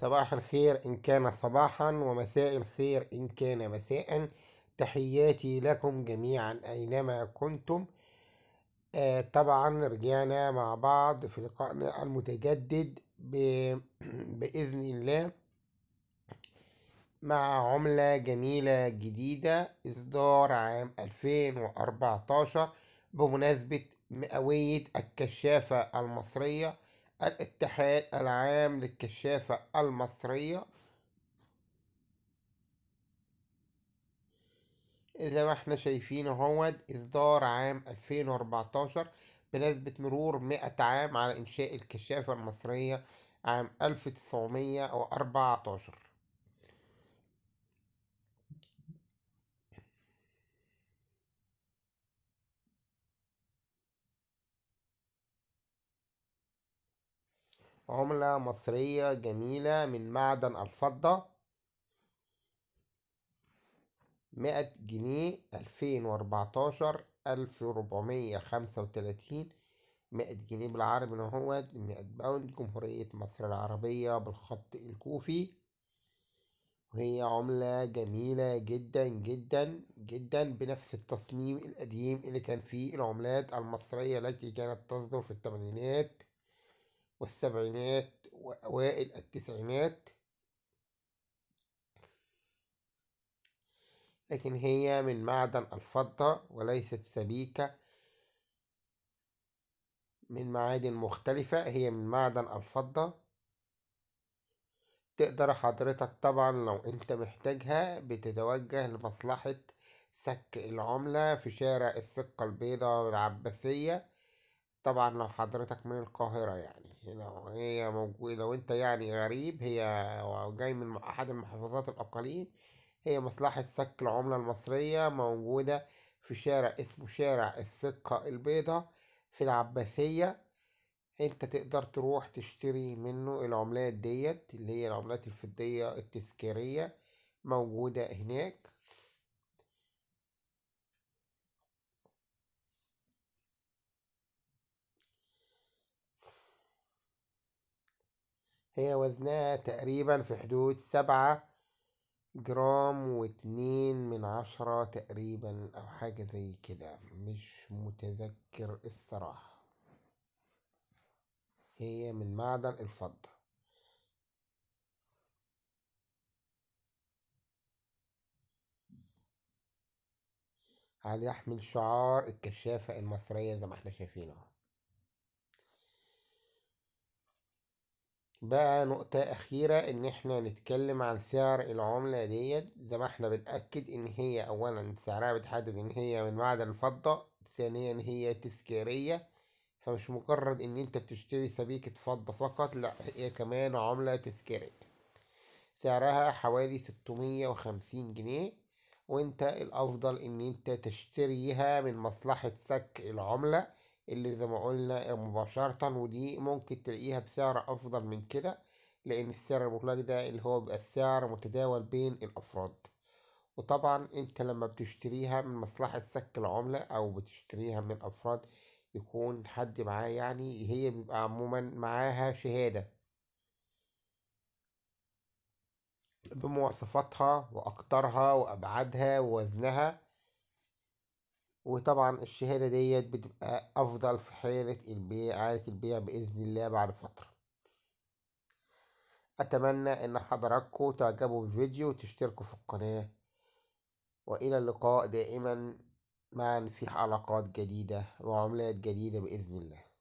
صباح الخير إن كان صباحا، ومساء الخير إن كان مساء. تحياتي لكم جميعا أينما كنتم. طبعا رجعنا مع بعض في لقائنا المتجدد بإذن الله، مع عملة جميلة جديدة إصدار عام 2014 بمناسبة مئوية الكشافة المصرية. الاتحاد العام للكشافة المصرية، زي ما احنا شايفين اهوت، إصدار عام 2014 بمناسبة مرور 100 عام على إنشاء الكشافة المصرية عام 1914. عملة مصرية جميلة من معدن الفضة، 100 جنيه 2014 1435. 100 جنيه بالعربي اهوت، 100 باوند جمهورية مصر العربية بالخط الكوفي. وهي عملة جميلة جدا جدا جدا، بنفس التصميم القديم اللي كان فيه العملات المصرية التي كانت تصدر في الثمانينات والسبعينات وأوائل التسعينات. لكن هي من معدن الفضة وليست سبيكة من معادن مختلفة، هي من معدن الفضة. تقدر حضرتك طبعا لو انت محتاجها بتتوجه لمصلحة سك العملة في شارع السكة البيضاء والعباسية. طبعا لو حضرتك من القاهرة، يعني لو هي موجودة، لو انت يعني غريب هي جاي من أحد المحافظات الأقاليم، هي مصلحة سك العملة المصرية موجودة في شارع اسمه شارع السكة البيضاء في العباسية. انت تقدر تروح تشتري منه العملات ديت اللي هي العملات الفضية التذكارية، موجودة هناك. هي وزنها تقريبا في حدود 7 جرام و2 من 10 تقريبا، أو حاجة زي كده، مش متذكر الصراحة. هي من معدن الفضة. على يحمل شعار الكشافة المصرية زي ما احنا شايفينه. بقى نقطة أخيرة إن إحنا نتكلم عن سعر العملة ديت، زي ما إحنا بنأكد إن هي أولا سعرها بتحدد إن هي من معدن الفضة، ثانيا هي تذكارية، فمش مجرد إن أنت بتشتري سبيكة فضة فقط، لأ هي كمان عملة تذكارية. سعرها حوالي 650 جنيه، وانت الافضل ان انت تشتريها من مصلحة سك العملة اللي زي ما قلنا مباشرة، ودي ممكن تلاقيها بسعر افضل من كده، لان السعر المغلق ده اللي هو بيبقى السعر متداول بين الافراد. وطبعا انت لما بتشتريها من مصلحة سك العملة او بتشتريها من افراد، يكون حد معاه، يعني هي بيبقى عموما معاها شهادة بمواصفاتها وأقطارها وأبعادها ووزنها. وطبعا الشهادة ديت بتبقى أفضل في حالة البيع، إعادة البيع بإذن الله بعد فترة. أتمنى إن حضراتكم تعجبوا بالفيديو وتشتركوا في القناة، وإلى اللقاء دائما معا في حلقات جديدة وعملات جديدة بإذن الله.